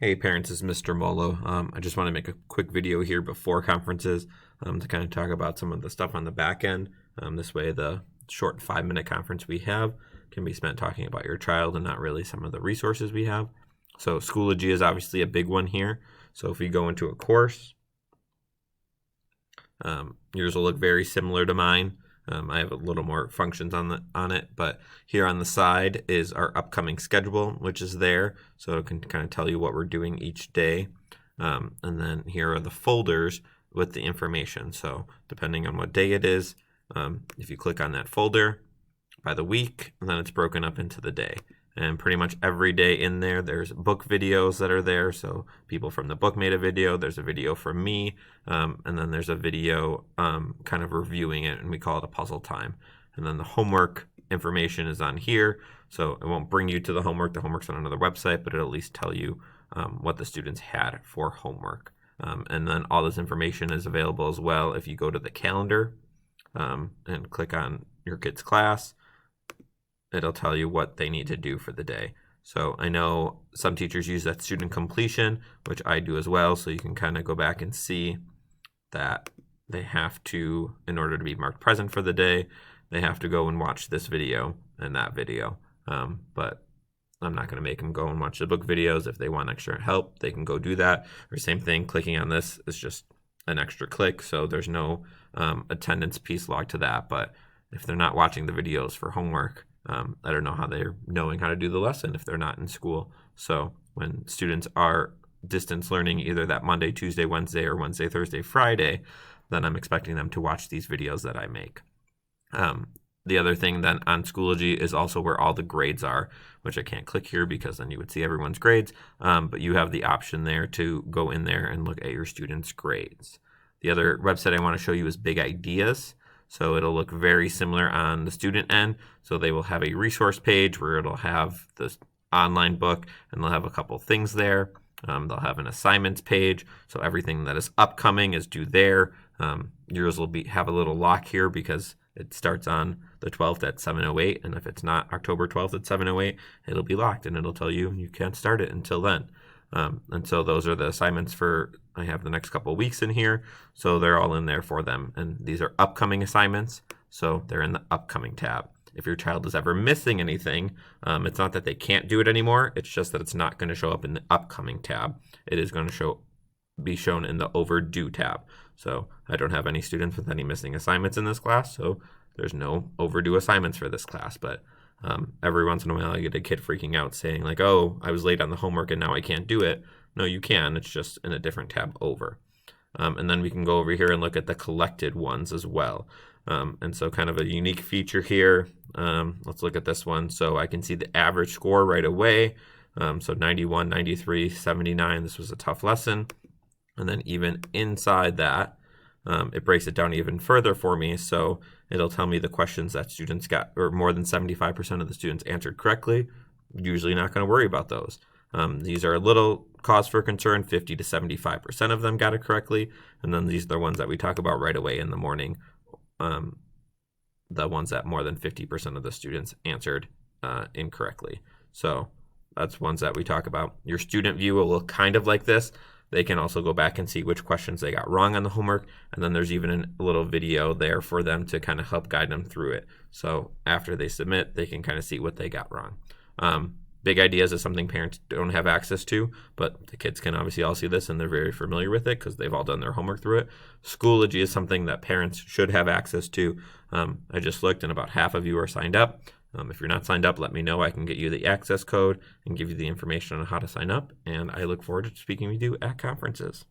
Hey parents, it's Mr. Molo. I just want to make a quick video here before conferences to kind of talk about some of the stuff on the back end. This way the short 5-minute conference we have can be spent talking about your child and not really some of the resources we have. So Schoology is obviously a big one here. So if we go into a course, yours will look very similar to mine. I have a little more functions on it, but here on the side is our upcoming schedule, which is there, so it can kind of tell you what we're doing each day. And then here are the folders with the information. So depending on what day it is, if you click on that folder by the week, and then it's broken up into the day. And pretty much every day in there, there's book videos that are there. So people from the book made a video. There's a video from me. And then there's a video kind of reviewing it, and we call it a puzzle time. And then the homework information is on here. So it won't bring you to the homework. The homework's on another website, but it'll at least tell you what the students had for homework. And then all this information is available as well if you go to the calendar and click on your kid's class. It'll tell you what they need to do for the day. So I know some teachers use that student completion, which I do as well. So you can kind of go back and see that they have to, in order to be marked present for the day, they have to go and watch this video and that video. But I'm not going to make them go and watch the book videos. If they want extra help, they can go do that. Or same thing, clicking on this is just an extra click. So there's no attendance piece logged to that. But if they're not watching the videos for homework, I don't know how they're knowing how to do the lesson if they're not in school. So when students are distance learning either that Monday, Tuesday, Wednesday, or Wednesday, Thursday, Friday, then I'm expecting them to watch these videos that I make. The other thing then on Schoology is also where all the grades are, which I can't click here because then you would see everyone's grades, but you have the option there to go in there and look at your students' grades. The other website I want to show you is Big Ideas. So it'll look very similar on the student end. So they will have a resource page where it'll have this online book, and they'll have a couple things there. They'll have an assignments page. So everything that is upcoming is due there. Yours will have a little lock here because it starts on the 12th at 7:08. And if it's not October 12th at 7:08, it'll be locked and it'll tell you you can't start it until then. And so those are the assignments I have the next couple of weeks in here. So they're all in there for them. And these are upcoming assignments. So they're in the upcoming tab. If your child is ever missing anything, it's not that they can't do it anymore. It's just that it's not going to show up in the upcoming tab. It is going to be shown in the overdue tab. So I don't have any students with any missing assignments in this class. So there's no overdue assignments for this class. But every once in a while I get a kid freaking out saying like, oh, I was late on the homework and now I can't do it. No, you can. It's just in a different tab over. And then we can go over here and look at the collected ones as well. And so kind of a unique feature here. Let's look at this one. So I can see the average score right away. So 91, 93, 79. This was a tough lesson. And then even inside that, it breaks it down even further for me. So it'll tell me the questions that students got, or more than 75% of the students answered correctly. Usually not going to worry about those. These are a little cause for concern. 50 to 75% of them got it correctly. And then these are the ones that we talk about right away in the morning. The ones that more than 50% of the students answered incorrectly. So that's ones that we talk about. Your student view will look kind of like this. They can also go back and see which questions they got wrong on the homework. And then there's even a little video there for them to kind of help guide them through it. So after they submit, they can kind of see what they got wrong. Big Ideas is something parents don't have access to, but the kids can obviously all see this and they're very familiar with it because they've all done their homework through it. Schoology is something that parents should have access to. I just looked and about half of you are signed up. If you're not signed up, let me know. I can get you the access code and give you the information on how to sign up. And I look forward to speaking with you at conferences.